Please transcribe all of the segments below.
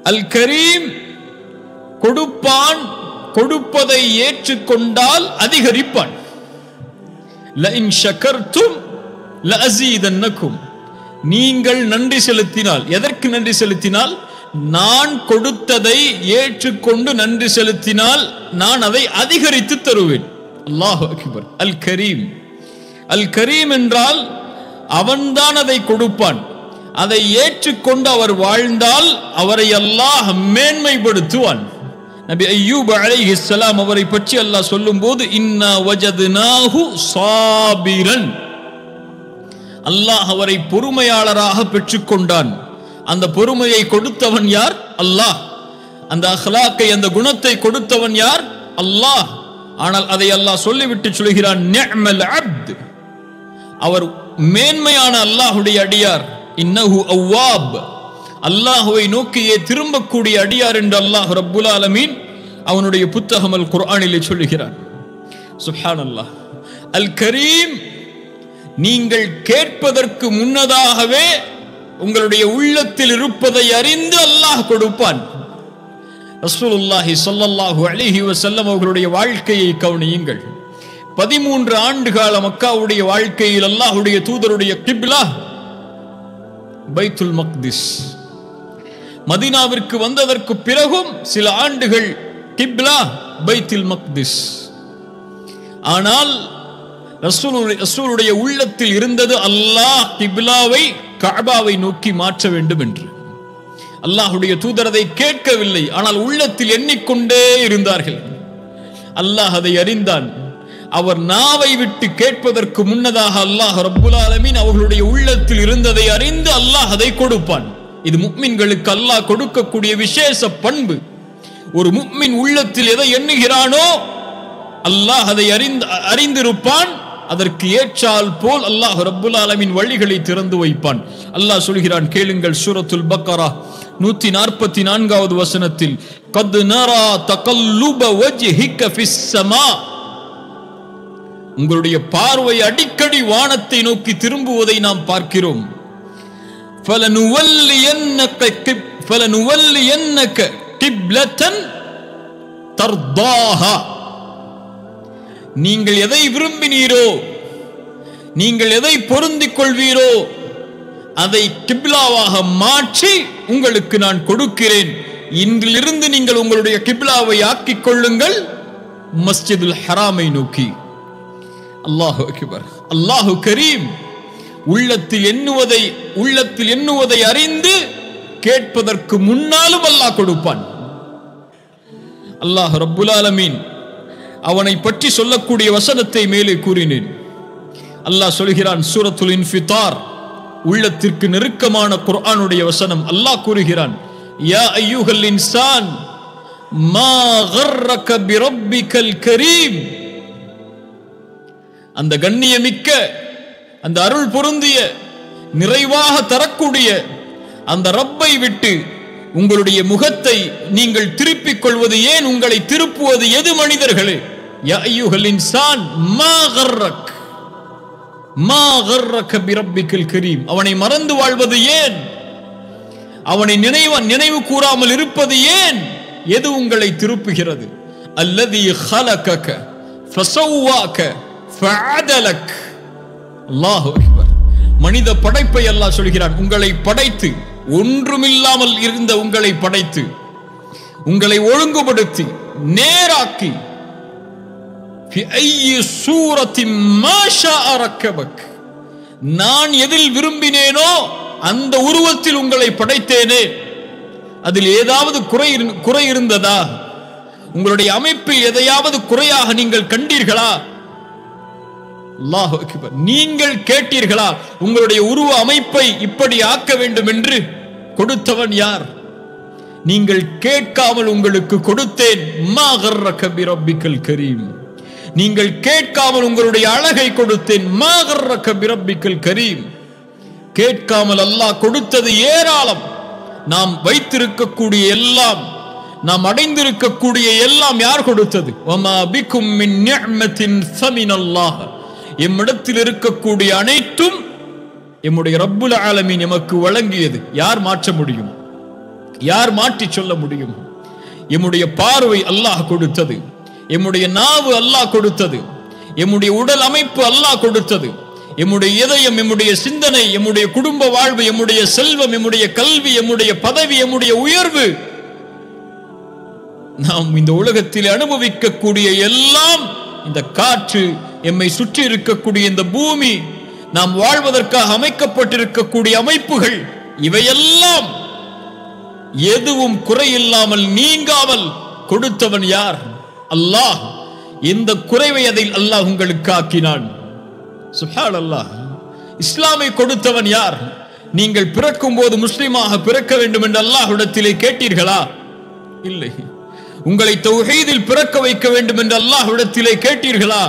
அல் கரீம் கொடுப்பான், கொடுப்பதை ஏற்றுக்கொண்டால் அதிகரிப்பான். லஇன் ஷகர்தும் லஅஸீதன்னகும், நீங்கள் நன்றி செலுத்தினால், எதற்கு நன்றி செலுத்தினால்? நான் கொடுத்ததை ஏற்றுக்கொண்டு நன்றி செலுத்தினால் நான் அதை அதிகரித்து தருவேன். அல்லாஹு அக்பர். அல் கரீம், அல் கரீம் என்றால் அவன்தான் அதை கொடுப்பான். அதை ஏற்றுக்கொண்டு அவர் வாழ்ந்தால் அவரை அல்லாஹ் மேன்மைப்படுத்துவான். நபி அய்யூப் அலைஹிஸ்ஸலாம் அவரை பற்றி அல்லாஹ் சொல்லும்போது இன்னா வஜத்னாஹு சாபிரன், அல்லாஹ் அவரை பொறுமையாளராக பெற்றுக்கொண்டான். அந்த பொறுமையை கொடுத்தவன் யார்? அல்லாஹ். அந்த அஹ்லாக்கை, அந்த குணத்தை கொடுத்தவன் யார்? அல்லாஹ். ஆனால் அதை அல்லாஹ் சொல்லிவிட்டு சொல்கிறான், நிஅமல் அப்த், அவர் மேன்மையான அல்லாஹ்வுடைய அடியார். இன்னஹு அவ்வாப், அல்லாஹ்வை நோக்கியே திரும்பக்கூடிய அடியார் என்று அல்லாஹ் ரப்புல் ஆலமீன் அவனுடைய புத்தகம் அல் குர்ஆனிலே சொல்லுகிறான். சுப்ஹானல்லாஹ். அல் கரீம், நீங்கள் கேட்பதற்கு முன்னதாகவே உங்களுடைய உள்ளத்தில் இருப்பதை அறிந்து அல்லாஹ் கொடுப்பான். ரசூலுல்லாஹி ஸல்லல்லாஹு அலைஹி வஸல்லம் அவர்களுடைய வாழ்க்கையை கவனியுங்கள். 13 ஆண்டு கால மக்காவுடைய வாழ்க்கையில் அல்லாஹ்வுடைய தூதருடைய கிப்லா பைத்துல் மக்திஸ். மதீனாவிற்கு வந்ததற்கு பிறகும் சில ஆண்டுகள் கிப்லா பைத்துல் மக்திஸ். ஆனால் ரசூலுடைய உள்ளத்தில் இருந்தது அல்லாஹ் கிப்லாவை கஅபாவை நோக்கி மாற்ற வேண்டும் என்று. அல்லாஹ்வுடைய தூதர் அதை கேட்கவில்லை, ஆனால் உள்ளத்தில் எண்ணிக்கொண்டே இருந்தார்கள். அல்லாஹ் அதை அறிந்தான். அவர் நாவை விட்டு கேட்பதற்கு முன்னதாக அல்லாஹ் ரப்புல் ஆலமீன் அவர்களுடைய உள்ளத்தில் இருந்ததை அறிந்து அல்லாஹ் அதை கொடுப்பான். இது முஃமின்களுக்கு அல்லாஹ் கொடுக்கக்கூடிய விசேஷ பண்பு. ஒரு முஃமின் உள்ளத்தில் எதை எண்ணுகிறானோ அல்லாஹ் அதை அறிந்திருப்பான். அதற்கு ஏற்றால் போல் அல்லாஹ் ரப்புல் ஆலமீன் வழிகளை திறந்து வைப்பான். அல்லாஹ் சொல்கிறான், கேளுங்கள். சூரத்துல் பக்கரா 144வது வசனத்தில், கத் நரா தகல்லுப வஜ்ஹிக ஃபிஸ் ஸமா, உங்களுடைய பார்வை அடிக்கடி வானத்தை நோக்கி திரும்புவதை நாம் பார்க்கிறோம். ஃபலனுவல்லியன்னக கிப்லத்தன் தர்தாஹா, நீங்கள் எதை விரும்பினீரோ, நீங்கள் எதை பொருந்திக் கொள்வீரோ அதை கிப்லாவாக மாற்றி உங்களுக்கு நான் கொடுக்கிறேன். இன்றிலிருந்து நீங்கள் உங்களுடைய கிப்லாவை ஆக்கிக் கொள்ளுங்கள் மஸ்ஜிதுல் ஹராமை நோக்கி. அல்லாஹு அக்பர். அல்லாஹு கரீம். உள்ளத்தில் எண்ணுவதை அறிந்து கேட்பதற்கு முன்னாலும் அல்லாஹ் கொடுப்பான். அல்லாஹ் ரப்புல் ஆலமீன் அவனை பற்றி சொல்லக்கூடிய வசனத்தை மேலே கூறினேன். அல்லாஹ் சொல்கிறான், சூரத்துல் இன்ஃபிதார், உள்ளத்திற்கு நெருக்கமான குர்ஆனுடைய வசனம். அல்லாஹ் கூறுகிறான், யா அய்யுஹல் இன்சான் மா கர்ரக பிரப்பிக்கல் கரீம், அந்த கண்ணியமிக்க, அந்த அருள் பொருந்திய, நிறைவாக தரக்கூடிய அந்த ரப்பை விட்டு உங்களுடைய முகத்தை நீங்கள் திருப்பிக் கொள்வது ஏன்? உங்களை திருப்புவது எது மனிதர்களே? யா அய்யுஹல் இன்சான் மா கர்ரக பிரப்பிக்கல் கரீம், அவனை மறந்து வாழ்வது ஏன்? அவனை நினைவு கூறாமல் இருப்பது ஏன்? எது உங்களை திருப்புகிறது? அல்லதி ஹலகக ஃபஸவ்வாக ஃபஅதலக். அல்லாஹு அக்பர். மனித படைப்பை அல்லாஹ் சொல்கிறான், உங்களை படைத்து, ஒன்றுமில்லாமல் இருந்த உங்களை படைத்து, உங்களை ஒழுங்குபடுத்தி நேராக்கி, ஃபி ஐயி சூரத்தின் மா ஷாஅ ரக்கபக், நான் எதில் விரும்பினேனோ அந்த உருவத்தில் உங்களை படைத்தேனே. அதில் ஏதாவது குறை இருந்ததா? உங்களுடைய அமைப்பில் எதையாவது குறையாக நீங்கள் கண்டீர்களா? அல்லாஹு அக்பர். நீங்கள் கேட்டீர்களா? உங்களுடைய உருவ அமைப்பை இப்படி ஆக்க வேண்டும் என்று கொடுத்தவன் யார்? நீங்கள் கேட்காமல் உங்களுக்கு கொடுத்தேன். மா கர்ரக பிரப்பிக்கல் கரீம், நீங்கள் கேட்காமல் உங்களுடைய அழகை கொடுத்தேன். மா கர்ரக பிரப்பிக்கல் கரீம். கேட்காமல் அல்லாஹ் கொடுத்தது ஏராளம். நாம் வைத்திருக்கக்கூடிய எல்லாம், நாம் அடைந்திருக்கக்கூடிய எல்லாம் யார் கொடுத்தது? வமா பிக்கும் மின் நிஅமத்தின் ஃபமினல்லாஹ், எம்மிடத்தில் இருக்கக்கூடிய அனைத்தும் எம்முடைய ரப்புல் ஆலமீன் எமக்கு வழங்கியது. யார் மாற்ற முடியும்? யார் மாற்றி சொல்ல முடியும்? எம்முடைய பார்வை அல்லாஹ் கொடுத்தது, எம்முடைய நாவு அல்லாஹ் கொடுத்தது, எம்முடைய உடல் அமைப்பு அல்லாஹ் கொடுத்தது, எம்முடைய இதயம், எம்முடைய சிந்தனை, எம்முடைய குடும்ப வாழ்வு, எம்முடைய செல்வம், எம்முடைய கல்வி, எம்முடைய பதவி, எம்முடைய உயர்வு, நாம் இந்த உலகத்தில் அனுபவிக்கக்கூடிய எல்லாம், இந்த காற்று, எம்மை சுற்றி இருக்கக்கூடிய இந்த பூமி, நாம் வாழ்வதற்காக அமைக்கப்பட்டிருக்கக்கூடிய அமைப்புகள், இவையெல்லாம் எதுவும் குறையில்லாமல் நீங்காமல் கொடுத்தவன் யார்? அல்லாஹ். இந்த குறைவை அதில் அல்லாஹ் உங்களுக்கு ஆக்கினான். சுப்ஹானல்லாஹ். இஸ்லாமை கொடுத்தவன் யார்? நீங்கள் பிறக்கும் போது முஸ்லிமாக பிறக்க வேண்டும் என்று அல்லாஹ்விடத்திலே கேட்டீர்களா? இல்லை. உங்களை தௌஹீதில் பிறக்க வைக்க வேண்டும் என்று அல்லாஹ்விடத்திலே கேட்டீர்களா?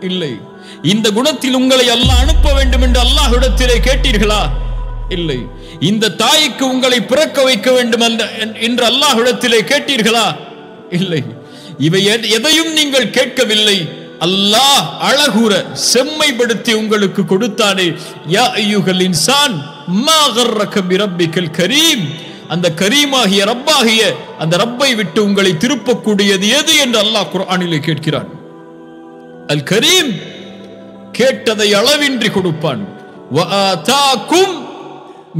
இல்லை. இந்த குணத்தில் உங்களை அல்லாஹ் அனுப்ப வேண்டும் என்று அல்லாஹ்விடத்திலே கேட்டீர்களா? இல்லை. இந்த தாய்க்கு உங்களை பிறக்க வைக்க வேண்டும் என்று அல்லாஹ்விடத்திலே கேட்டீர்களா? இல்லை. இவை எதையும் நீங்கள் கேட்கவில்லை. அல்லாஹ் அழகுற செம்மைப்படுத்தி உங்களுக்கு கொடுத்தானே. யா அய்யுஹல் இன்சான் மா கர்ரக பிரப்பிக்கல் கரீம். அந்த கரீமாகிய ரப்பாகிய அந்த ரப்பை விட்டு உங்களை திருப்பக்கூடியது எது என்று அல்லாஹ் குர்ஆனிலே கேட்கிறான். அல் கரீம் கேட்டதை அளவின்றி கொடுப்பான். வ ஆதாகும்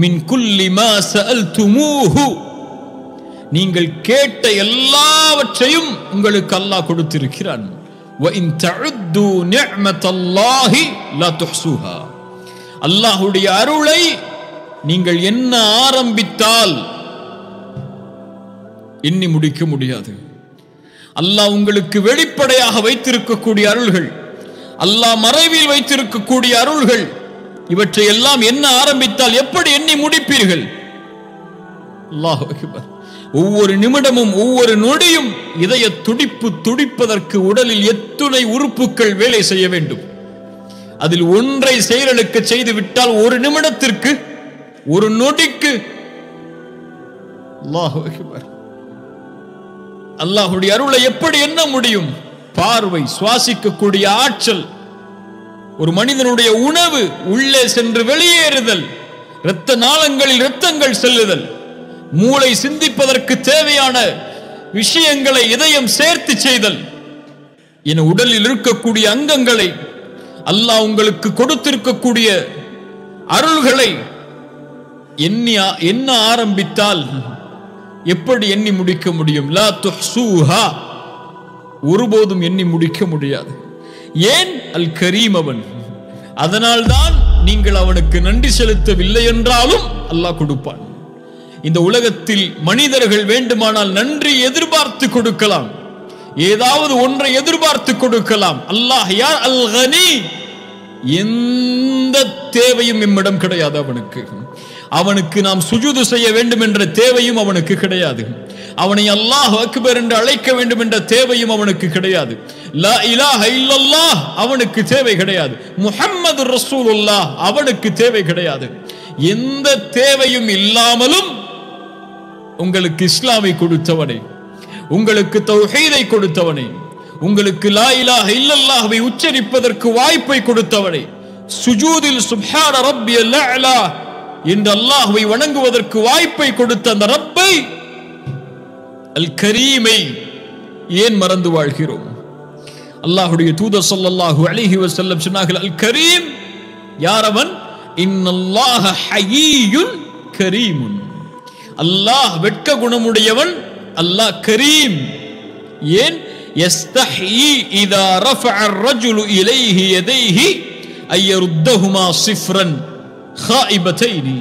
மின் குல்லி மா சஅல்துமூஹு. நீங்கள் கேட்ட எல்லாவற்றையும் உங்களுக்கு அல்லாஹ் கொடுத்திருக்கிறான். வ இன் தஅது நிஅமத்தல்லாஹி லா துஹ்ஸூஹா. அல்லாஹ்வுடைய அருளை நீங்கள் என்ன ஆரம்பித்தால் எண்ணி முடிக்க முடியாது. அல்லாஹ் உங்களுக்கு வெளிப்படையாக வைத்திருக்கக்கூடிய அருள்கள், அல்லாஹ் மறைவில் வைத்திருக்கக்கூடிய அருள்கள், இவற்றை எல்லாம் என்ன ஆரம்பித்தால் எப்படி எண்ணி முடிப்பீர்கள்? அல்லாஹ் அக்பர். ஒவ்வொரு நிமிடமும் ஒவ்வொரு நொடியும் இதய துடிப்பு துடிப்பதற்கு உடலில் எத்துணை உறுப்புகள் வேலை செய்ய வேண்டும். அதில் ஒன்றை செயலுக்க செய்து விட்டால் ஒரு நிமிடத்திற்கு, ஒரு நொடிக்கு அல்லாஹ் அக்பர், அல்லாஹ்வுடைய அருளை எப்படி எண்ண முடியும்? பார்வை, சுவாசிக்கக்கூடிய ஆற்றல், ஒரு மனிதனுடைய உணவு உள்ளே சென்று வெளியேறுதல், இரத்த நாளங்களில் இரத்தங்கள் செல்லுதல், மூளை சிந்திப்பதற்கு தேவையான விஷயங்களை இதயம் சேர்த்து செய்தல் என உடலில் இருக்கக்கூடிய அங்கங்களை, அல்லாஹ் உங்களுக்கு கொடுத்திருக்கக்கூடிய அருள்களை என்ன ஆரம்பித்தால் எப்படி எண்ணி முடிக்க முடியும்? லா துஹ்ஸூஹா. ஒருபோதும் எண்ணி முடிக்க முடியாது. ஏன்? அல் கரீம் அவன். அதனால்தான் நீங்கள் அவனுக்கு நன்றி செலுத்தவில்லை என்றாலும் அல்லாஹ் கொடுப்பான். இந்த உலகத்தில் மனிதர்கள் வேண்டுமானால் நன்றி எதிர்பார்த்து கொடுக்கலாம், ஏதாவது ஒன்றை எதிர்பார்த்து கொடுக்கலாம். அல்லாஹ் யார்? அல் கனி. எந்த தேவையும் நம்மிடம் கிடையாது அவனுக்கு. அவனுக்கு நாம் சுஜூது செய்ய வேண்டும் என்ற தேவையும் அவனுக்கு கிடையாது. அவனை அல்லாஹ் அக்பர் என்று அழைக்க வேண்டும் என்ற தேவையும் அவனுக்கு கிடையாது. லா இலாஹ இல்லல்லாஹ் அவனுக்கு தேவை கிடையாது. முஹம்மது ரசூலுல்லாஹ் அவனுக்கு தேவை கிடையாது. எந்த தேவையும் இல்லாமலும் உங்களுக்கு இஸ்லாமை கொடுத்தவனே, உங்களுக்கு தௌஹீதை கொடுத்தவனே, உங்களுக்கு லா இலாஹ இல்லல்லாஹ்வை உச்சரிப்பதற்கு வாய்ப்பை கொடுத்தவனே, சுஜூதில் சுப்ஹான ரப்பியல் அலா என்று அல்லாஹ்வை வணங்குவதற்கு வாய்ப்பை கொடுத்த அந்த ரப்பை, அல் கரீமை ஏன் மறந்து வாழ்கிறோம்? அல்லாஹ்வுடைய தூதர் ஸல்லல்லாஹு அலைஹி வஸல்லம் சொன்னார்கள், அல் கரீம் யார் அவன்? இன்னல்லாஹ ஹய்யுன் கரீமுன். அல்லாஹ் வெட்க குணமுடையவன், அல்லாஹ் கரீம். ஏன்? யஸ்தஹி இதா ரஃபஅ الرجل இலைஹி யதைஹி அய்யருத்தஹுமா ஸிஃப்ரன் ஹாயிபதைனி.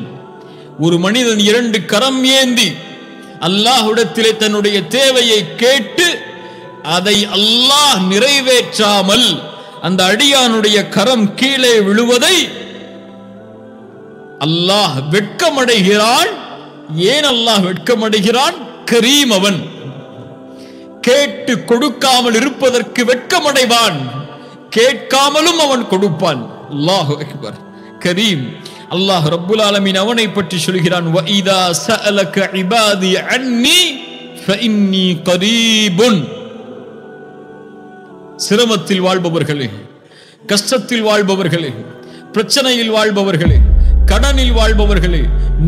ஒரு மனிதன் இரண்டு கரம் ஏந்தி அல்லாஹ்விடத்திலே தன்னுடைய தேவையை கேட்டு அதை அல்லாஹ் நிறைவேற்றாமல் அந்த அடியானுடைய கரம் கீழே விழுவதை அல்லாஹ் வெட்கமடைகிறான். ஏன் அல்லாஹ் வெட்கமடைகிறான்? கரீம் அவன். கேட்டு கொடுக்காமல் இருப்பதற்கு வெட்கமடைவான், கேட்காமலும் அவன் கொடுப்பான். அல்லாஹு அக்பர். கரீம். அல்லாஹ் ரப்புல் ஆலமீன் அவனை பற்றி சொல்கிறான், வ இதா சஅலக இபாதி அன்னி ஃபஇன்னி கரீபுன். சிரமத்தில் வாழ்பவர்களே, கஷ்டத்தில் வாழ்பவர்களே, பிரச்சனையில் வாழ்பவர்களே, கடனில் வாழ்பவர்களே,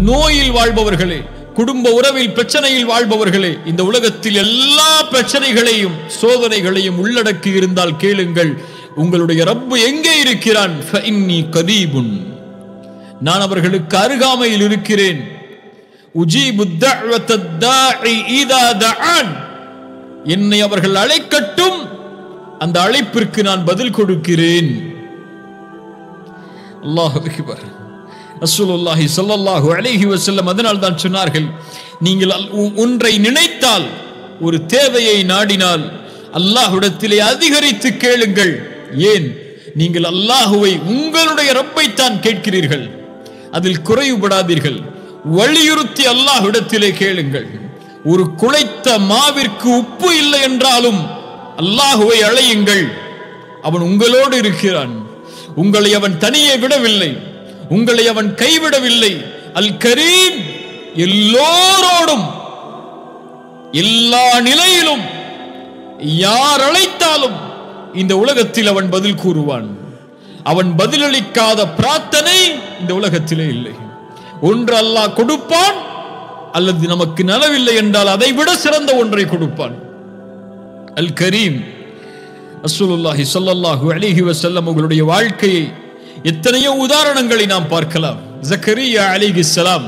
நோயில் வாழ்பவர்களே, குடும்ப உறவில் பிரச்சனையில் வாழ்பவர்களே, இந்த உலகத்தில் எல்லா பிரச்சனைகளையும் சோதனைகளையும் உள்ளடக்கி இருந்தால் கேளுங்கள், உங்களுடைய ரப்பு எங்கே இருக்கிறான்? ஃபஇன்னி கரீபுன், நான் அவர்களுக்கு அருகாமையில் இருக்கிறேன். உஜீபு தஅவத்தத் தாஇ இதா தஆன், என்னை அவர்கள் அழைக்கட்டும், அந்த அழைப்பிற்கு நான் பதில் கொடுக்கிறேன். அல்லாஹு அக்பர். ரசூலுல்லாஹி ஸல்லல்லாஹு அலைஹி வஸல்லம் அதனால் தான் சொன்னார்கள், நீங்கள் ஒன்றை நினைத்தால், ஒரு தேவையை நாடினால் அல்லாஹ்விடத்திலே அதிகரித்து கேளுங்கள். ஏன்? நீங்கள் அல்லாஹுவை, உங்களுடைய ரப்பை தான் கேட்கிறீர்கள். அதில் குறைவுபடாதீர்கள். வலியுறுத்தி அல்லாஹ்விடத்திலே கேளுங்கள். ஒரு குழைத்த மாவிற்கு உப்பு இல்லை என்றாலும் அல்லாஹுவை அழையுங்கள். அவன் உங்களோடு இருக்கிறான். உங்களை அவன் தனியே விடவில்லை, உங்களை அவன் கைவிடவில்லை. அல் கரீம், எல்லோரோடும் எல்லா நிலையிலும் யார் அழைத்தாலும் இந்த உலகத்தில் அவன் பதில் கூறுவான். அவன் பதிலளிக்காத பிரார்த்தனை இந்த உலகத்திலே இல்லை. ஒன்று அல்லாஹ் கொடுப்பான், அல்லது நமக்கு நலவில்லை என்றால் அதை விட சிறந்த ஒன்றை கொடுப்பான். அல் கரீம். ரசூலுல்லாஹி ஸல்லல்லாஹு அலைஹி வஸல்லம் அவர்களுடைய வாழ்க்கையை எத்தனையோ உதாரணங்களை நாம் பார்க்கலாம். ஜக்கரியா அலைஹிஸ்ஸலாம்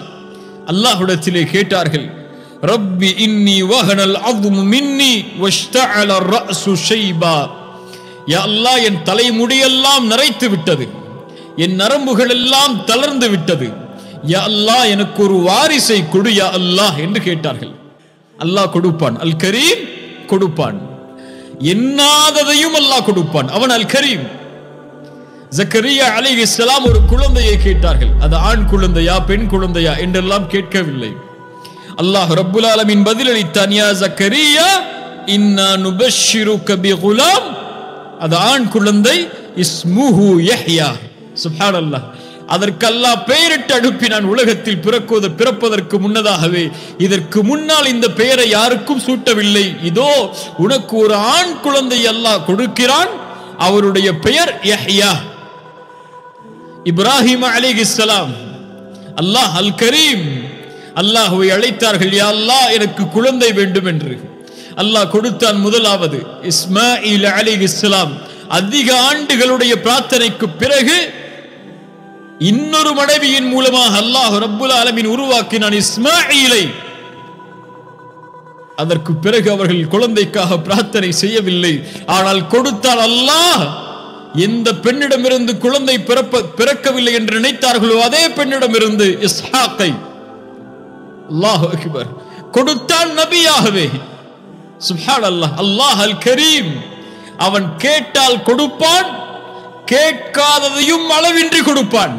அல்லாஹ்விடத்திலே கேட்டார்கள், ரப்பி இன்னி வஹனல் அஸ்மு மின்னி வஷ்தஅல அர்-ரஅஸு ஷைபா, யா அல்லாஹ், என் தலைமுடியெல்லாம் நரைத்து விட்டது, என் நரம்புகள் எல்லாம் தளர்ந்து விட்டது, யா அல்லாஹ் எனக்கு ஒரு வாரிசை கொடு யா அல்லாஹ் என்று கேட்டார்கள். அல்லாஹ் கொடுப்பான். அல் கரீம் கொடுப்பான். எண்ணாததையும் அல்லாஹ் கொடுப்பான். அவன் அல் கரீம். ஜக்கரியா அலைஹிஸ்ஸலாம் ஒரு குழந்தையை கேட்டார்கள். அது ஆண் குழந்தையா பெண் குழந்தையா என்றெல்லாம் கேட்கவில்லை. அல்லாஹ் ரப்புல் ஆலமீன் பதிலளித்தான், யா ஜக்கரியா இன்னா நுபஷ்ஷிருக பிகுலாம், அது ஆண் குழந்தை, இஸ்முஹு யஹ்யா. சுப்ஹானல்லாஹ். அதற்கு அல்லாஹ் பெயரிட்டு அனுப்பினான். உலகத்தில் பிறப்பதற்கு முன்னதாகவே. இதற்கு முன்னால் இந்த பெயரை யாருக்கும் சூட்டவில்லை. இதோ உனக்கு ஒரு ஆண் குழந்தை அல்லாஹ் கொடுக்கிறான், அவருடைய பெயர் யஹ்யா. இப்ராஹிம் அலைஹிஸ்ஸலாம், அல்லாஹ் அல் கரீம், அல்லாஹ்வை அழைத்தார்கள், யா அல்லாஹ் எனக்கு குழந்தை வேண்டும் என்று. அல்லாஹ் கொடுத்தான். முதலாவது இஸ்மாயில் அலைஹிஸ்ஸலாம். அதிக ஆண்டுகளுடைய பிரார்த்தனைக்கு பிறகு இன்னொரு மனைவியின் மூலமாக அல்லாஹ் ரப்புல் ஆலமீன் உருவாக்கினான் இஸ்மாயிலை. அதற்கு பிறகு அவர்கள் குழந்தைக்காக பிரார்த்தனை செய்யவில்லை. ஆனால் கொடுத்தான் அல்லாஹ். எந்த பெண்ணிடமிருந்து குழந்தை பிறக்கவில்லை என்று நினைத்தார்களோ அதே பெண்ணிடமிருந்து இஸ்ஹாக்கை அல்லாஹு அக்பர் கொடுத்தான் நபியாகவே. சுப்ஹானல்லாஹ். அல்லாஹ் அல் கரீம். அவன் கேட்டால் கொடுப்பான், கேட்காததையும் அளவின்றி கொடுப்பான்.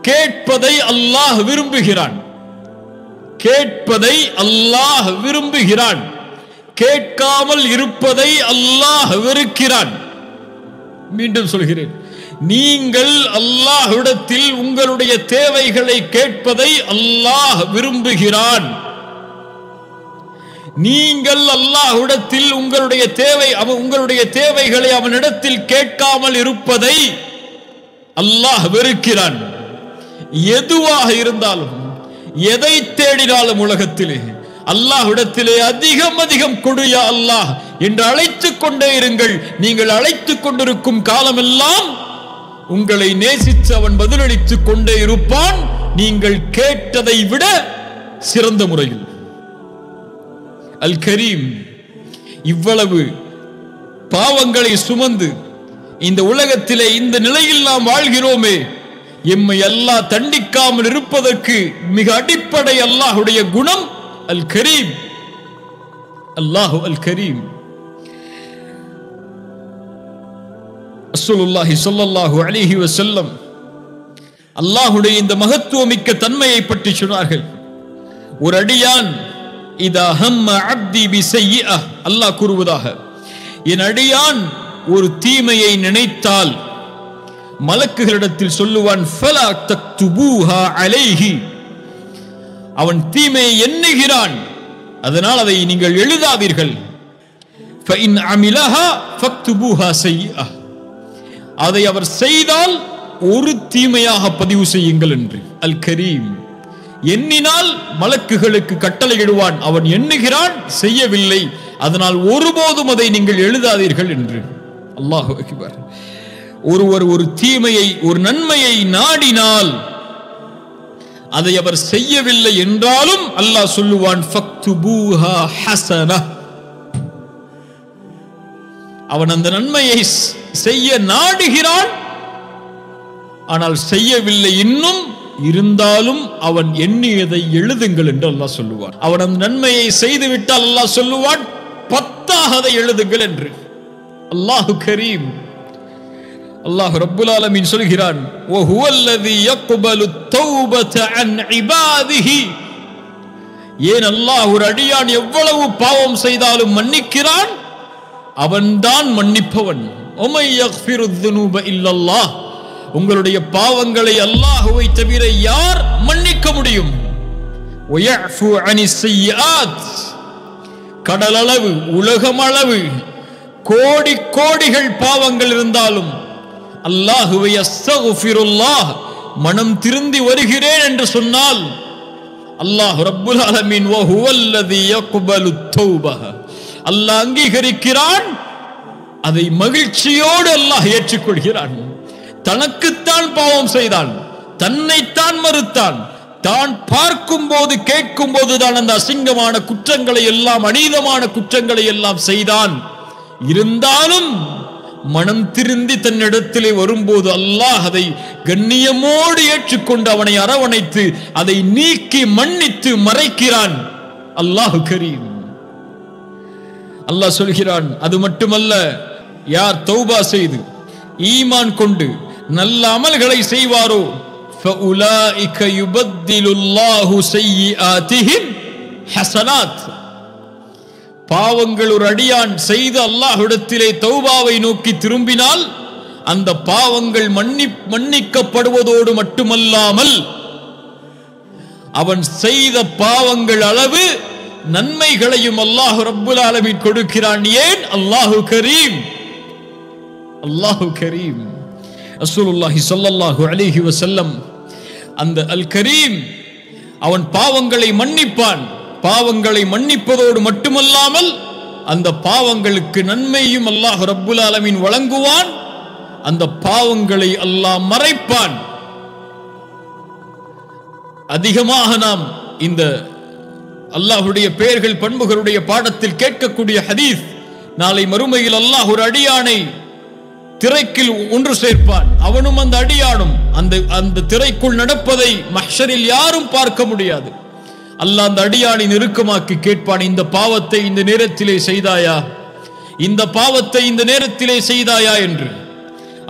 கேட்பதை அல்லாஹ் விரும்புகிறான். கேட்பதை அல்லாஹ் விரும்புகிறான். கேட்காமல் இருப்பதை அல்லாஹ் வெறுக்கிறான். மீண்டும் சொல்கிறேன், நீங்கள் அல்லாஹ்விடத்தில் உங்களுடைய தேவைகளை கேட்பதை அல்லாஹ் விரும்புகிறான். நீங்கள் அல்லாஹ்விடத்தில் உங்களுடைய தேவைகளை அவனிடத்தில் கேட்காமல் இருப்பதை அல்லாஹ் வெறுக்கிறான். எதுவாக இருந்தாலும், எதை தேடினாலும் உலகத்திலே அல்லாஹ்விடத்திலே அதிகம் அதிகம் கொடு யா அல்லாஹ் என்று அழைத்துக் கொண்டே இருங்கள். நீங்கள் அழைத்துக் கொண்டிருக்கும் காலமெல்லாம் உங்களை நேசித்து அவன் பதிலளித்துக் கொண்டே இருப்பான், நீங்கள் கேட்டதை விட சிறந்த முறையில். அல் கரீம். இவ்வளவு பாவங்களை சுமந்து இந்த உலகத்திலே இந்த நிலையில் நாம் வாழ்கிறோமே, எம்மை அல்லாஹ் தண்டிக்காமல் இருப்பதற்கு மிக அடிப்படை அல்லாஹ்வுடைய குணம் அல் கரீம். அல்லாஹு அல் கரீம். ரசூலுல்லாஹி ஸல்லல்லாஹு அலைஹி வஸல்லம் அல்லாஹ்வுடைய இந்த மகத்துவமிக்க தன்மையை பற்றி சொன்னார்கள். ஒரு அடியான் இதா ஹம்ம அப்தி பிஸய்யிஅ, அல்லாஹ் கூறுவதாக, என் அடியான் ஒரு தீமையை நினைத்தால் மலக்குகளிடத்தில் சொல்லுவான், ஃபலா தக்துபூஹா அலைஹி, அவன் தீமையை எண்ணுகிறான், அதனால் அதை நீங்கள் எழுதாதீர்கள். ஃபஇன் அமிலஹா ஃபக்துபூஹா ஸய்யிஅ, அதை அவர் செய்தால் ஒரு தீமையாக பதிவு செய்யுங்கள் என்று. அல் கரீம் எண்ணினால் மலக்குகளுக்கு கட்டளையிடுவான், அவன் எண்ணுகிறான் செய்யவில்லை, அதனால் ஒருபோதும் அதை நீங்கள் எழுதாதீர்கள் என்று. அல்லாஹு அக்பர். ஒருவர் ஒரு தீமையை ஒரு நன்மையை நாடினால் அதை அவர் செய்யவில்லை என்றாலும் அல்லாஹ் சொல்லுவான் ஃபக்துபூஹா ஹஸனா, அவன் அந்த நன்மையை செய்ய நாடுகிறான் ஆனால் செய்யவில்லை, இன்னும் இருந்தாலும் அவன் எண்ணியதை எழுதுங்கள் என்று அல்லாஹ் சொல்லுவான். அவன் அந்த நன்மையை செய்து விட்டால் அல்லாஹ் சொல்லுவான் 10ஆக அதை எழுதுங்கள் என்று. அல்லாஹு கரீம். அல்லாஹ் ரப்புல் ஆலமீன் சொல்கிறான் வஹுவல்லதி யக்பலு தௌபத அன் இபாதிஹி. ஏன் அல்லாஹ் ஒரு அடியான் எவ்வளவு பாவம் செய்தாலும் மன்னிக்கிறான், அவன்தான் மன்னிப்பவன். ஒமை யக்ஃபிரு ذுனூப இல்லல்லாஹ். உங்களுடைய பாவங்களை அல்லாஹ்வை தவிர யார் மன்னிக்க முடியும்? வயஃபு அனிஸ் ஸய்யிஆத். கடலளவு உலகமளவு கோடி கோடிகள் பாவங்கள் இருந்தாலும் அல்லாஹுவை அஸ்தக்ஃபிருல்லாஹ் மனம் திருந்தி வருகிறேன் என்று சொன்னால் அல்லாஹ் ரப்புல் ஆலமீன் வஹுவல்லதி யக்பலு தௌபஹ, அல்லாஹ் அங்கீகரிக்கிறான், அதை மகிழ்ச்சியோடு அல்லாஹ் ஏற்றுக்கொள்கிறான். தனக்குத்தான் பாவம் செய்தான், தன்னைத்தான் மறுத்தான், தான் பார்க்கும் போது கேட்கும் போதுதான் அந்த அசிங்கமான குற்றங்களை எல்லாம் அநீதமான குற்றங்களை எல்லாம் செய்தான். இருந்தாலும் மனம் திருந்தி தன்னிடத்திலே வரும்போது அல்லாஹ் அதை கண்ணியமோடு ஏற்றுக்கொண்டு அவனை அரவணைத்து அதை நீக்கி மன்னித்து மறைக்கிறான். அல்லாஹு கரீம். அல்லாஹ் சொல்கிறான், அது மட்டுமல்ல, யார் தௌபா செய்து ஈமான் கொண்டு நல்ல அமல்களை செய்வாரோ ஃபஉலாயிக யுபத்திலுல்லாஹு ஸய்யிஆத்திஹிம் ஹஸனாத். பாவங்கள் ஒரு அடியான் செய்து அல்லாஹ்விடத்திலே தௌபாவை நோக்கி திரும்பினால் அந்த பாவங்கள் மன்னிக்கப்படுவதோடு மட்டுமல்லாமல் அவன் செய்த பாவங்கள் அளவு நன்மைகளையும் அல்லாஹ் ரப்புல் ஆலமீன் கொடுக்கிறான். ஏன்? அல்லாஹு கரீம். அல்லாஹு கரீம். ரசூலுல்லாஹி ஸல்லல்லாஹு அலைஹி வஸல்லம் அந்த அல் கரீம் அவன் பாவங்களை மன்னிப்பான். பாவங்களை மன்னிப்பதோடு மட்டுமல்லாமல் அந்த பாவங்களுக்கு நன்மையும் அல்லாஹ் ரப்புல் ஆலமீன் வழங்குவான். அந்த பாவங்களை அல்லாஹ் மறைப்பான். அதிகமாக நாம் இந்த அல்லாஹ்வுடைய பெயர்கள் பண்புகளுடைய பாடத்தில் கேட்கக்கூடிய ஹதீஸ், நாளை மறுமையில் அல்லாஹ் ஒரு அடியானை திரைக்குள் ஒன்று சேர்ப்பான். அவனும் அந்த அடியானும் அந்த திரைக்குள் நடப்பதை மஹ்ஷரில் யாரும் பார்க்க முடியாது. அல்லாஹ் அந்த அடியானை நெருக்கமாக்கி கேட்பான், இந்த பாவத்தை இந்த நேரத்திலே செய்தாயா, இந்த பாவத்தை இந்த நேரத்திலே செய்தாயா என்று.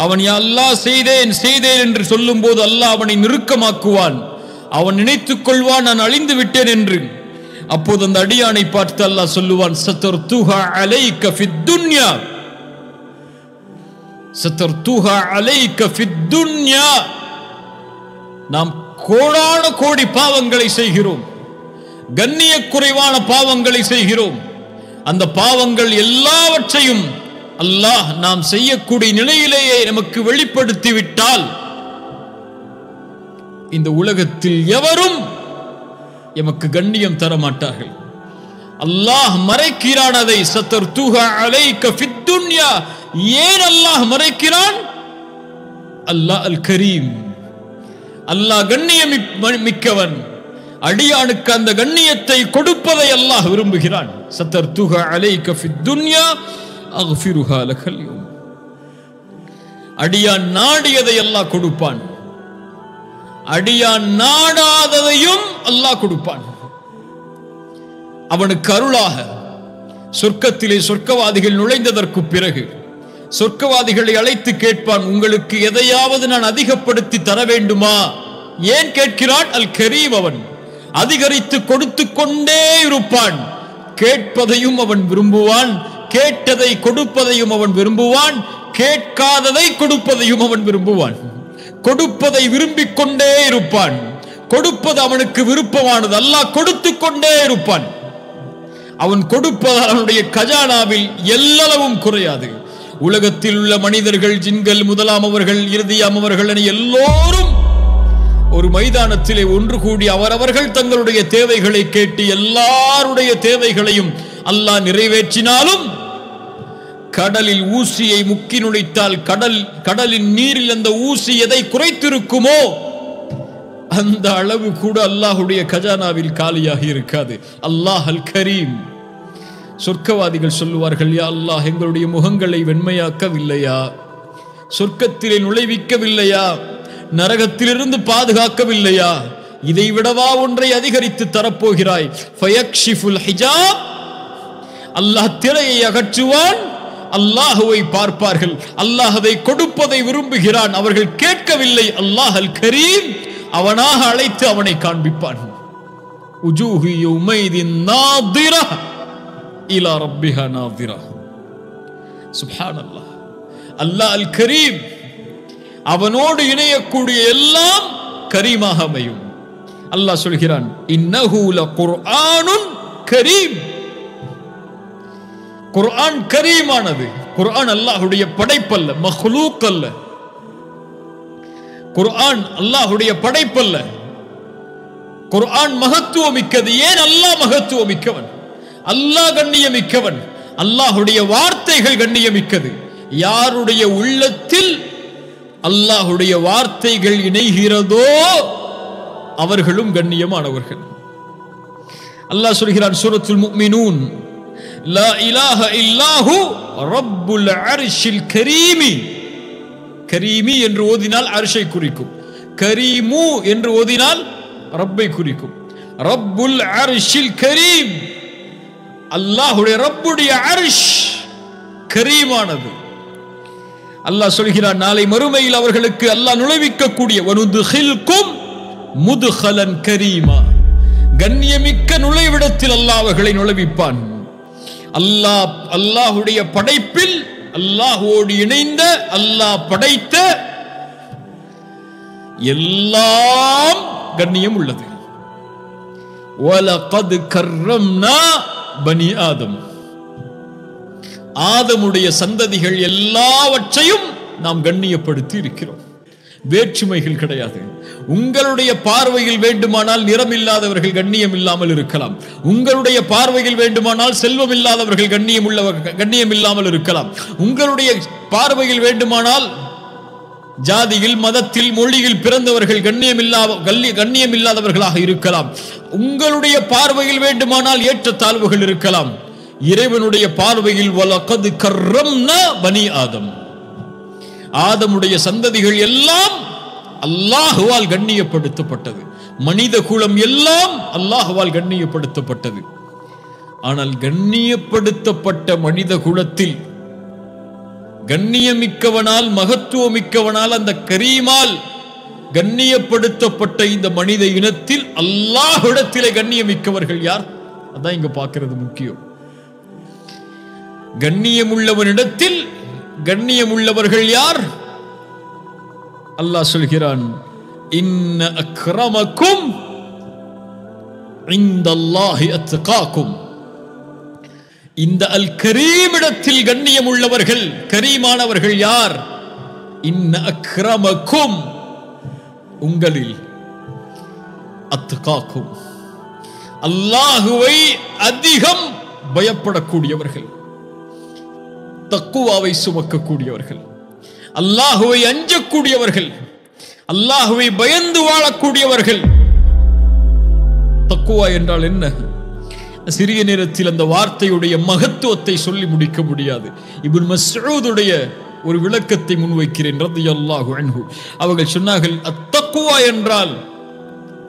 அவன் யா அல்லாஹ் செய்தேன் செய்தேன் என்று சொல்லும் போது அல்லாஹ் அவனை நெருக்கமாக்குவான். அவன் நினைத்துக் கொள்வான், நான் அழிந்து விட்டேன் என்று. அப்போது அந்த அடியானை பார்த்து அல்லாஹ் சொல்லுவான், சதர்துஹா அலைக ஃபித் துன்யா, சதர்துஹா அலைக ஃபித் துன்யா. நாம் கோடான கோடி பாவங்களை செய்கிறோம், கண்ணிய குறைவான பாவங்களை செய்கிறோம். அந்த பாவங்கள் எல்லாவற்றையும் அல்லாஹ் நாம் செய்யக்கூடிய நிலையிலேயே நமக்கு வெளிப்படுத்தி விட்டால் இந்த உலகத்தில் எவரும் எமக்கு கண்ணியம் தர மாட்டார்கள். அல்லாஹ் மறைக்கிறான் அதை. சதர்துஹா அலைக ஃபித் துன்யா. ஏன் அல்லாஹ் மறைக்கிறான்? அல்லாஹ் அல் கரீம். அல்லாஹ் கண்ணியம் மிக்கவன். அடியானுக்கு அந்த கண்ணியத்தை கொடுப்பதை அல்லாஹ் விரும்புகிறான். சதர்துஹா அலைக ஃபித் துன்யா அக்ஃபிருஹா லகல் யௌம். அடியான் நாடியதை அல்லாஹ் கொடுப்பான், அடியான் நாடாததையும் அல்லாஹ் கொடுப்பான். அவனுக்கு அருளாக சொர்க்கத்திலே சொர்க்கவாதிகள் நுழைந்ததற்கு பிறகு சொர்க்கவாதிகளை அழைத்து கேட்பான், உங்களுக்கு எதையாவது நான் அதிகப்படுத்தி தர வேண்டுமா? ஏன் கேட்கிறான்? அல் கரீம். அவன் அதிகரித்து கொடுத்து கொண்டே இருப்பான். கேட்பதையும் அவன் விரும்புவான், கேட்டதை கொடுப்பதையும் அவன் விரும்புவான், கேட்காததை கொடுப்பதையும் அவன் விரும்புவான். கொடுப்பதை விரும்பிக் கொண்டே இருப்பான். கொடுப்பது அவனுக்கு விருப்பமானது. அல்லாஹ் கொடுத்து கொண்டே இருப்பான். அவன் கொடுப்பதால் அவனுடைய கஜானாவில் எல்லளவும் குறையாது. உலகத்தில் உள்ள மனிதர்கள், ஜின்கள், முதலாமவர்கள், இறுதியாமவர்கள் என எல்லோரும் ஒரு மைதானத்திலே ஒன்று கூடி அவரவர்கள் தங்களுடைய தேவைகளை கேட்டு எல்லாருடைய தேவைகளையும் அல்லாஹ் நிறைவேற்றினாலும் கடலில் ஊசியை முக்கி நுழைத்தால் கடலின் நீரில் அந்த ஊசி எதை குறைத்திருக்குமோ அந்த அளவு கூட அல்லாஹ்வுடைய கஜானாவில் காலியாகி இருக்காது. அல்லாஹ் அல் கரீம். சொர்க்கவாதிகள் சொல்லுவார்கள், யா அல்லாஹ், எங்களுடைய முகங்களை வெண்மையாக்கவில்லையா? சொர்க்கத்திலே நுழைவிக்கவில்லையா? நரகத்திலிருந்து பாதுகாக்கவில்லையா? இதை விடவா ஒன்றை அதிகரித்து தரப்போகிறாய்? ஃபயக்ஷிஃபுல் ஹிஜாப். அல்லாஹ் திரையை அகற்றுவான். அல்லாஹுவை பார்ப்பார்கள். அல்லாஹ் அதை கொடுப்பதை விரும்புகிறான். அவர்கள் கேட்கவில்லை. அல்லாஹ் அல் கரீம் அவனாக அழைத்து அவனை காண்பிப்பான். உஜூஹு யௌமைதின் நாதிரா இலா ரப்பிஹா நாதிரா. சுப்ஹானல்லாஹ். அல்லாஹ் அல் கரீம். அவனோடு இணையக்கூடிய எல்லாம் கரீமாக அமையும். அல்லாஹ் சொல்கிறான், இன்னஹு லகுர்ஆனுன் கரீம். குர்ஆன் கரீமானது. குர்ஆன் அல்லாஹ்வுடைய படைப்பல்ல, மக்லூக் அல்ல. குர்ஆன் அல்லாஹ்வுடைய படைப்பல்ல. குர்ஆன் மகத்துவமிக்கது. ஏன்? அல்லாஹ் மகத்துவமிக்கவன், அல்லாஹ் கண்ணியமிக்கவன், அல்லாஹ்வுடைய வார்த்தைகள் கண்ணியமிக்கது. யாருடைய உள்ளத்தில் அல்லாஹ்வுடைய வார்த்தைகள் இணைகிறதோ அவர்களும் கண்ணியமானவர்கள். அல்லாஹ் சொல்கிறான் சூரத்துல் முஃமினூன், லா இலாஹ இல்லாஹு ரப்புல் அர்ஷில் கரீமி. கரீமி என்று ஓதினால் அர்ஷை குறிக்கும். கரீமு என்று ஓதினால் ரப்பை குறிக்கும். ரப்புல் அர்ஷில் கரீம். அல்லாஹ்வுடைய ரப்புடைய அர்ஷ் கரீமானது. அல்லாஹ் சொல்கிறான், நாளை மறுமையில் அவர்களுக்கு அல்லாஹ் நுழைவிக்கக்கூடிய வனுதுகில்கும் முதுகலன் கரீமா. கண்ணியமிக்க நுழைவிடத்தில் அல்லாஹ் அவர்களை நுழைவிப்பான். அல்லாஹ்வுடைய படைப்பில் அல்லாஹ்வோடு இணைந்த, அல்லாஹ் படைத்த எல்லாம் கண்ணியம் உள்ளது. வலகத் கர்ரம்னா பனி ஆதம். ஆதமுடைய சந்ததிகள் எல்லாவற்றையும் நாம் கண்ணியப்படுத்தி இருக்கிறோம். வேற்றுமைகள் கிடையாது. உங்களுடைய பார்வையில் வேண்டுமானால் நிறம் இல்லாதவர்கள் கண்ணியம் இல்லாமல் இருக்கலாம். உங்களுடைய பார்வையில் வேண்டுமானால் செல்வம் இல்லாதவர்கள் கண்ணியம் இல்லாமல் இருக்கலாம். உங்களுடைய பார்வையில் வேண்டுமானால் ஜாதியில், மதத்தில், மொழியில் பிறந்தவர்கள் கண்ணியம் இல்லாதவர்களாக இருக்கலாம். உங்களுடைய பார்வையில் வேண்டுமானால் ஏற்றத்தாழ்வுகள் இருக்கலாம். இறைவனுடைய பார்வையில் வலகத் கர்ரம்னா பனி ஆதம். ஆதமுடைய சந்ததிகள் எல்லாம் அல்லாஹ்வால் கண்ணியப்படுத்தப்பட்டது. மனித குலம் எல்லாம் அல்லாஹ்வால் கண்ணியப்படுத்தப்பட்டது. ஆனால் கண்ணியப்படுத்தப்பட்ட மனித குலத்தில் கண்ணியமிக்கவனால், மகத்துவமிக்கவனால், அந்த கரீமால் கண்ணியப்படுத்தப்பட்ட இந்த மனித இனத்தில் அல்லாஹ்விடத்திலே கண்ணியமிக்கவர்கள் யார்? அதான் இங்க பார்க்கிறது முக்கியம். கண்ணியமுள்ளவனிடத்தில் கண்ணியமுள்ளவர்கள் யார்? அல்லாஹ் சொல்கிறான், இன்ன அக்ரமக்கும் இந்தல்லாஹி அத்காக்கும். இந்த அல் கரீமிடத்தில் கண்ணியம் உள்ளவர்கள், கரீமானவர்கள் யார்? இன்ன அக்ரமக்கும், உங்களில், அத்காக்கும், அல்லாஹுவை அதிகம் பயப்படக்கூடியவர்கள், தக்குவாவை சுமக்கக்கூடியவர்கள், அல்லாஹுவை அஞ்சக்கூடியவர்கள், அல்லாஹுவை பயந்து வாழக்கூடியவர்கள். தக்குவா என்றால் என்ன? சிறிய நேரத்தில் அந்த வார்த்தையுடைய மகத்துவத்தை சொல்லி முடிக்க முடியாது. இப்னு மஸ்ஊதுடைய ஒரு விளக்கத்தை முன்வைக்கிறேன் ரலியல்லாஹு அன்ஹு. அவர்கள் சொன்னார்கள், அத்தக்குவா என்றால்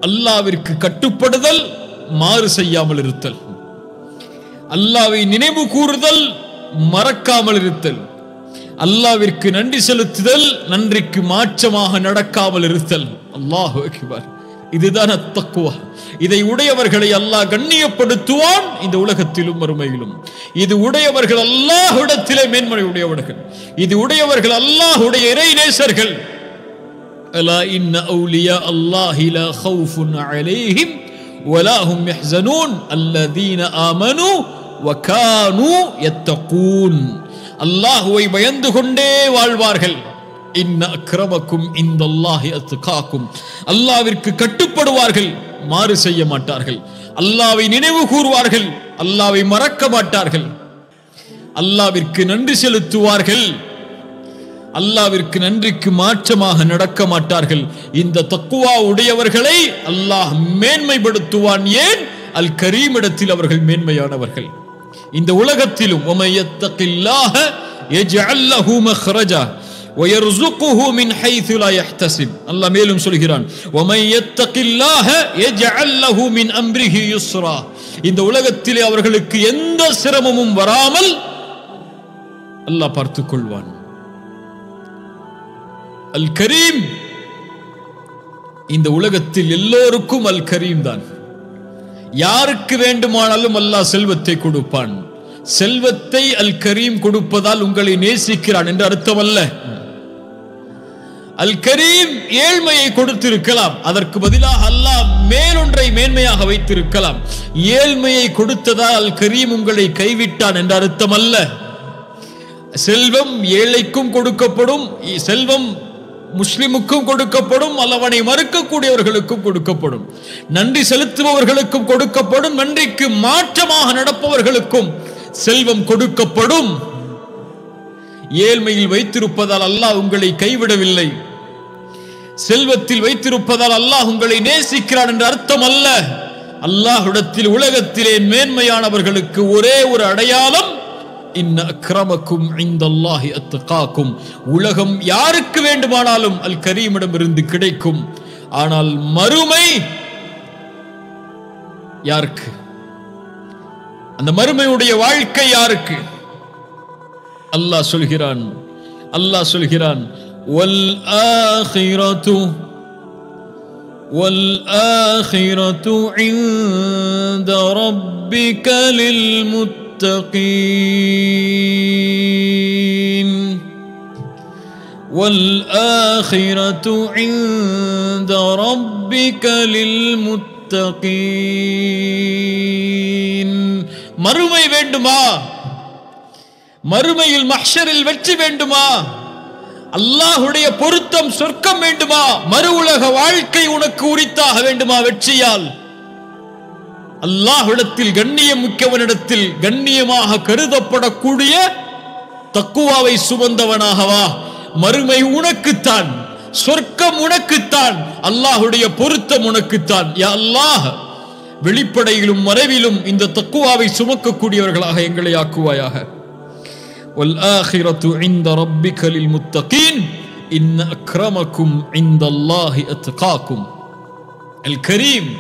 அல்லாஹ்விற்கு கட்டுப்படுதல், மாறு செய்யாமல் இருத்தல், அல்லாஹ்வை நினைவு கூறுதல், மறக்காமல் இருத்தல், அல்லாஹ்விற்கு நன்றி செலுத்துதல், நன்றிக்கு மாற்றமாக நடக்காமல் இருத்தல். அல்லாஹு அக்பர். இதுதான் அத்தக்குவா. இதை உடையவர்களை அல்லாஹ் கண்ணியப்படுத்துவான், இந்த உலகத்திலும் மறுமையிலும். இது உடையவர்கள் அல்லாஹ்விடத்திலே மேன்மை உடையவர்கள். இது உடையவர்கள் அல்லாஹ்வுடைய இறை நேசர்கள். அலா இன்ன அவுலியா அல்லாஹி லா கௌஃபுன் அலைஹிம் வலா ஹும் யஹ்ஸனூன் அல்லதீன ஆமனூ வகானூ யத்தகூன். அல்லாஹ்வை பயந்து கொண்டே வாழ்வார்கள். இன்ன அக்ரமக்கும் இந்தல்லாஹி அத்காக்கும், அல்லாஹ்விற்கு கட்டுப்படுவார்கள், மாறு செய்ய மாட்டார்கள். அல்லாஹ்வை நினைவு கூறுவார்கள், அல்லாஹ்வை மறக்க மாட்டார்கள். அல்லாஹ்விற்கு நன்றி செலுத்துவார்கள், அல்லாஹ்விற்கு நன்றிக்கு மாற்றமாக நடக்க மாட்டார்கள். இந்த தக்வா உடையவர்களை அல்லாஹ் மேன்மைப்படுத்துவான். ஏன்? அல் கரீம் இடத்தில் அவர்கள் மேன்மையானவர்கள். இந்த உலகத்திலும் وَمَن يَتَّقِ اللَّهَ يَجْعَل لَّهُ مَخْرَجًا وَيَرْزُقْهُ مِنْ حَيْثُ لَا يَحْتَسِبُ. அல்லாஹ் மேலும் சொல்கிறான், وَمَن يَتَّقِ اللَّهَ يَجْعَل لَّهُ مِنْ أَمْرِهِ يُسْرًا. இந்த உலகத்திலே அவர்களுக்கு எந்த சிரமமும் வராமல் அல்லாஹ் பார்த்துக் கொள்வான். அல் கரீம், இந்த உலகத்தில் எல்லோருக்கும் அல் கரீம் தான். யாருக்கு வேண்டுமானாலும் அல்லாஹ் செல்வத்தை கொடுப்பான். செல்வத்தை அல் கரீம் கொடுப்பதால் உங்களை நேசிக்கிறான் என்று அர்த்தம் அல்ல. அல் கரீம் ஏழ்மையை கொடுத்திருக்கலாம், அதற்கு பதிலாக அல்லாஹ் மேலொன்றை மேன்மையாக வைத்திருக்கலாம். ஏழ்மையை கொடுத்ததால் அல் கரீம் உங்களை கைவிட்டான் என்று அர்த்தம் அல்ல. செல்வம் ஏழைக்கும் கொடுக்கப்படும், செல்வம் முஸ்லிமுக்கும் கொடுக்கப்படும், அல்லவனை மறுக்கக்கூடியவர்களுக்கும் கொடுக்கப்படும், நன்றி செலுத்துபவர்களுக்கும் கொடுக்கப்படும், நன்றிக்கு மாற்றமாக நடப்பவர்களுக்கும் செல்வம் கொடுக்கப்படும். ஏழ்மையில் வைத்திருப்பதால் அல்லாஹ் உங்களை கைவிடவில்லை, செல்வத்தில் வைத்திருப்பதால் அல்லாஹ் உங்களை நேசிக்கிறான் என்று அர்த்தம் அல்ல. அல்லாஹ்விடத்தில் உலகத்திலே மேன்மையானவர்களுக்கு ஒரே ஒரு அடையாளம், இன்ன அக்ரமக்கும் இந்தல்லாஹி அத்காக்கும். உலகம் யாருக்கு வேண்டுமானாலும் அல் கரீமிடம் இருந்து கிடைக்கும். ஆனால் மறுமை யாருக்கு? அந்த மறுமையுடைய வாழ்க்கை யாருக்கு? அல்லாஹ் சொல்கிறான் வல் ஆখিরাতু இன்த ரப்பிக லில் முத்தகீன் والآخرة عند ربك للمتقين. மறுமை வேண்டுமா? மறுமையில் மஹ்ஷரில் வெற்றி வேண்டுமா? அல்லாஹ்வுடைய பொருத்தம் சொர்க்கம் வேண்டுமா? மறு உலக வாழ்க்கை உனக்கு உரித்தாக வேண்டுமா? வெற்றியால் அல்லாஹ்விடத்தில் கண்ணியம் மிக்கவனிடத்தில் கண்ணியமாக கருதப்படக்கூடிய தக்குவாவை சுமந்தவனாகவா? மறுமை உனக்குத்தான், சொர்க்கம் உனக்குத்தான், அல்லாஹ்வுடைய பொருத்தம் உனக்குத்தான். யா அல்லாஹ், வெளிப்படையிலும் மறைவிலும் இந்த தக்குவாவை சுமக்கக்கூடியவர்களாக எங்களை ஆக்குவாயாக. வல் ஆখিরাতু இன்த ரப்பிக லில் முத்தகீன் இன்ன அக்ரமக்கும் இந்தல்லாஹி அத்காக்கும். அல் கரீம்,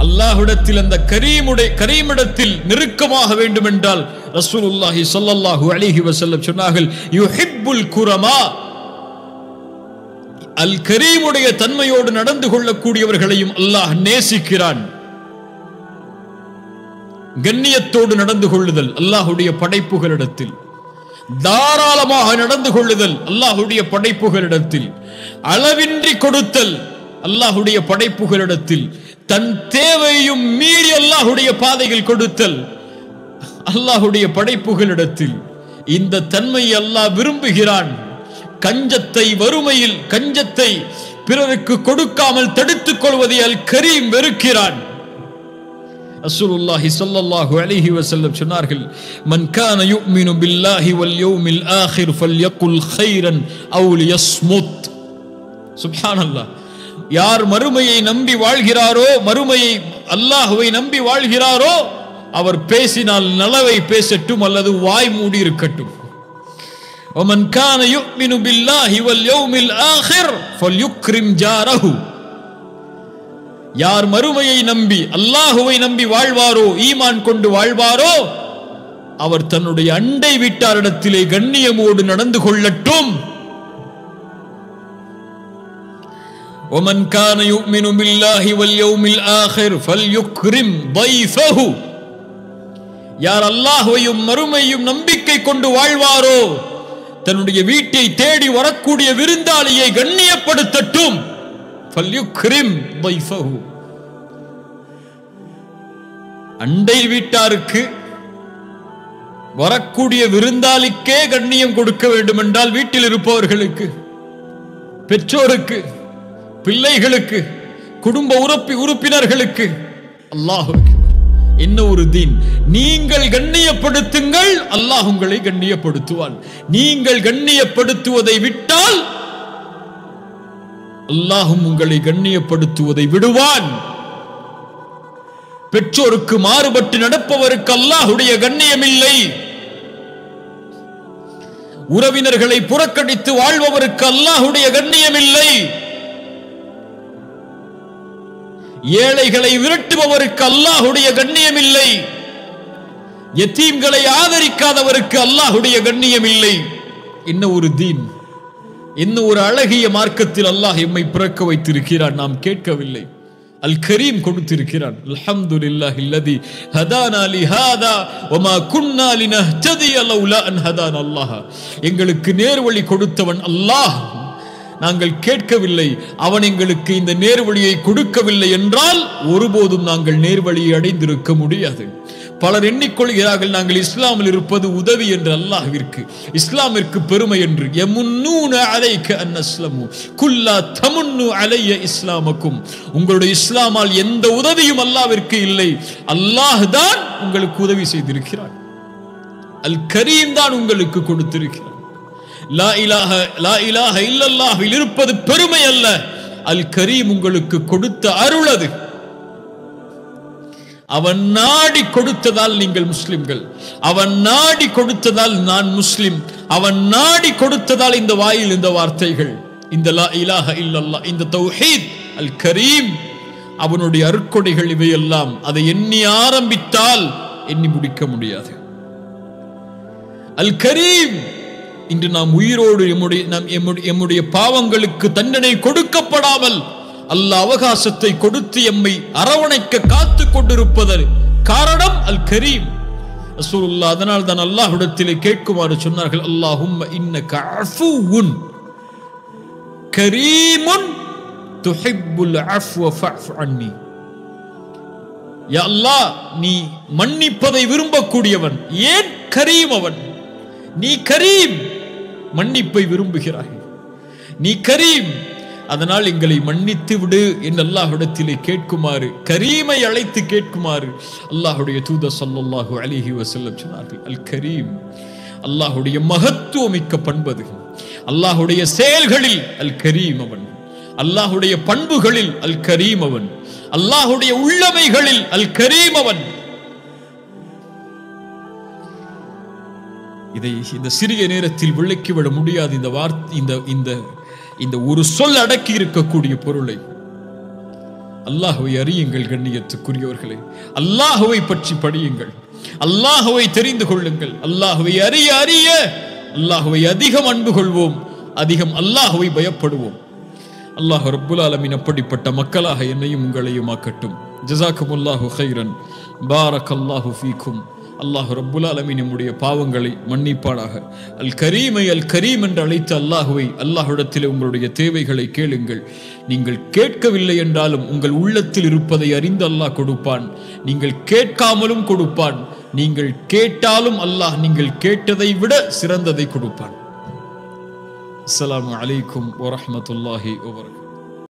அல்லாஹ்விடத்தில் அந்த கரீமிடத்தில் நெருக்கமாக வேண்டும் என்றால் ரசூலுல்லாஹி ஸல்லல்லாஹு அலைஹி வஸல்லம் சொன்னார்கள், யுஹிப்புல் குரமா. அல் கரீமுடைய தன்மையோடு நடந்து கொள்ளக்கூடியவர்களையும் அல்லாஹ் நேசிக்கிறான். கண்ணியத்தோடு நடந்து கொள்ளுதல் அல்லாஹ்வுடைய படைப்புகளிடத்தில், தாராளமாக நடந்து கொள்ளுதல் அல்லாஹ்வுடைய படைப்புகளிடத்தில், அளவின்றி கொடுத்தல் அல்லாஹ்வுடைய படைப்புகளிடத்தில், தன் தேவையும் மீறி அல்லாஹ்வுடைய பாதையில் கொடுத்தல் அல்லாஹ்வுடைய படைப்புகளிடத்தில். இந்த தன்மை அல்லாஹ் விரும்புகிறான். கஞ்சத்தை, வறுமையில் கஞ்சத்தை பிறருக்கு கொடுக்காமல் தடுத்துக் கொள்வதை அல் கரீம் வெறுக்கிறான். ரசூலுல்லாஹி ஸல்லல்லாஹு அலைஹி வஸல்லம் சொன்னார்கள், மன் கான யுமினு பில்லாஹி வல் யௌமில் ஆখির ஃபல்யகுல் கைரன் அவ் லியஸ்முத். சுப்ஹானல்லாஹ். யார் மறுமையை நம்பி வாழ்கிறாரோ, மறுமையை அல்லாஹ்வை நம்பி வாழ்கிறாரோ, அவர் பேசினால் நலவை பேசட்டும் அல்லது வாய் மூடி இருக்கட்டும். ومن كان يؤمن بالله واليوم الآخر فليكرم جاره. யார் மறுமையை நம்பி அல்லாஹ்வை நம்பி வாழ்வாரோ, ஈமான் கொண்டு வாழ்வாரோ, அவர் தன்னுடைய அண்டை வீட்டாரிடத்திலே கண்ணியமோடு நடந்து கொள்ளட்டும். ومن كان يؤمن بالله واليوم الآخر فليكرم ضيفه. யார் அல்லாஹ்வையும் மறுமையும் நம்பிக்கை கொண்டு வாழ்வாரோ, தன்னுடைய வீட்டை தேடி வரக்கூடிய விருந்தாளியை கண்ணியப்படுத்தட்டும். ஃபல்யுக்ரிம் ضيفஹு. அண்டை வீட்டாருக்கு வரக்கூடிய விருந்தாளிக்கே கண்ணியம் கொடுக்க வேண்டும் என்றால் வீட்டில் இருப்பவர்களுக்கு, பெற்றோருக்கு, பிள்ளைகளுக்கு, குடும்ப உறுப்பினர்களுக்கு, அல்லாஹ் என்ன ஒரு தீன்! நீங்கள் கண்ணியப்படுத்துங்கள், அல்லாஹ் உங்களை கண்ணியப்படுத்துவான். நீங்கள் கண்ணியப்படுத்துவதை விட்டால் அல்லாஹும் உங்களை கண்ணியப்படுத்துவதை விடுவான். பெற்றோருக்கு மாறுபட்டு நடப்பவருக்கு அல்லாஹுடைய கண்ணியம் இல்லை. உறவினர்களை புறக்கணித்து வாழ்பவருக்கு அல்லாஹுடைய கண்ணியம் இல்லை. ஏழைகளை விரட்டுபவருக்கு அல்லாஹுடைய கண்ணியம் இல்லை. யதீம்களை ஆதரிக்காதவருக்கு அல்லாஹுடைய கண்ணியம் இல்லை. என்ன ஒரு தீன்! என்ன ஒரு அழகிய மார்க்கத்தில் அல்லாஹ் எம்மை பிறக்க வைத்திருக்கிறான். நாம் கேட்கவில்லை, அல் கரீம் கொடுத்திருக்கிறான். அல்ஹம்துலில்லாஹி அல்லதி ஹதானா லிஹாதா வமா குன்னா லினஹ்ததிய லௌலா அன் ஹதானா அல்லாஹ். எங்களுக்கு நேர்வழி கொடுத்தவன் அல்லாஹ். நாங்கள் கேட்கவில்லை, அவன் எங்களுக்கு இந்த நேர்வழியை கொடுக்கவில்லை என்றால் ஒருபோதும் நாங்கள் நேர்வழியை அடைந்திருக்க முடியாது. பலர் எண்ணிக்கொள்கிறார்கள் நாங்கள் இஸ்லாமில் இருப்பது உதவி என்று. அல்லாஹ்விற்கு, இஸ்லாமிற்கு பெருமை என்று. யமுன்னூன அலைக அன் அஸ்லமு குல்லா தமுன்னு அலைய இஸ்லாமக்கும். உங்களுடைய இஸ்லாமால் எந்த உதவியும் அல்லாஹ்விற்கு இல்லை. அல்லாஹ் தான் உங்களுக்கு உதவி செய்திருக்கிறான். அல் கரீம் தான் உங்களுக்கு கொடுத்திருக்கிறான். லா இலாஹ இல்லல்லாஹ்வில் இருப்பது பெருமை அல்ல, அல் கரீம் உங்களுக்கு கொடுத்த அருள் அது. அவன் நாடி கொடுத்ததால் நீங்கள் முஸ்லிம்கள், அவன் நாடி கொடுத்ததால் நான் முஸ்லிம், அவன் நாடி கொடுத்ததால் இந்த வாயில் இந்த வார்த்தைகள், இந்த லா இலாஹ இல்லல்லாஹ், இந்த தௌஹீத், அல் கரீம், அவனுடைய அருட்கொடைகள் இவையெல்லாம். அதை எண்ணி ஆரம்பித்தால் எண்ணி முடிக்க முடியாது. அல் கரீம். இன்று நாம் உயிரோடு எம்முடைய பாவங்களுக்கு தண்டனை கொடுக்கப்படாமல் அல்லாஹ் அவகாசத்தை கொடுத்து எம்மை அரவணைக்க காத்து கொண்டிருப்பதற்கு காரணம் அல் கரீம். ரசூலுல்லாஹ் அதனால் தான் அல்லாஹ்விடத்திலே கேட்குமாறு சொன்னார்கள், அல்லாஹும்ம இன்னக அஃபுவுன் கரீமுன் துஹிப்புல் அஃப்வ ஃபஅஃப் அன்னி. யா அல்லாஹ், நீ மன்னிப்பதை விரும்பக்கூடியவன். ஏன் கரீம் அவன்? நீ கரீம், மன்னிப்பை விரும்புகிறாய். நீ கரீம், அதனால் எங்களை மன்னித்து விடு என்று அல்லாஹ்விடத்திலே கேட்குமாறு, கரீமை அழைத்து கேட்குமாறு அல்லாஹ்வுடைய தூதர் ஸல்லல்லாஹு அலைஹி வஸல்லம் சொன்னார்கள். அல் கரீம் அல்லாஹ்வுடைய மகத்துவமிக்க பண்பது. அல்லாஹ்வுடைய செயல்களில் அல் கரீம் அவன், அல்லாஹ்வுடைய பண்புகளில் அல் கரீம் அவன், அல்லாஹ்வுடைய உள்ளமைகளில் அல் கரீம் அவன். இதை இந்த சிறிய நேரத்தில் விளக்கிவிட முடியாது. இந்த வார்த்தை, இந்த ஒரு சொல் அடக்கி இருக்கக்கூடிய பொருளை. அல்லாஹ்வை அறியுங்கள் கண்ணியத்துக்குரியவர்களே. அல்லாஹ்வை பற்றி படியுங்கள், அல்லாஹ்வை தெரிந்து கொள்ளுங்கள். அல்லாஹ்வை அறிய அறிய அல்லாஹ்வை அதிகம் அன்பு கொள்வோம், அதிகம் அல்லாஹ்வை பயப்படுவோம். அல்லாஹ் ரப்புல் ஆலமீன் அப்படிப்பட்ட மக்களாக என்னையும் உங்களையும் ஆக்கட்டும். ஜஸாக்குமுல்லாஹு கைரன். பாரக்கல்லாஹு ஃபீக்கும். அல்லாஹ் ரப்புல் ஆலமீன் நம்முடைய பாவங்களை மன்னிப்பானாக. அல் கரீமை அல் கரீம் என்று அழைத்த அல்லாஹுவை, அல்லாஹ்விடத்தில் உங்களுடைய தேவைகளை கேளுங்கள். நீங்கள் கேட்கவில்லை என்றாலும் உங்கள் உள்ளத்தில் இருப்பதை அறிந்து அல்லாஹ் கொடுப்பான். நீங்கள் கேட்காமலும் கொடுப்பான். நீங்கள் கேட்டாலும் அல்லாஹ் நீங்கள் கேட்டதை விட சிறந்ததை கொடுப்பான். அஸ்ஸலாமு அலைக்கும் வரஹ்மத்துல்லாஹி வபரகாத்துஹு.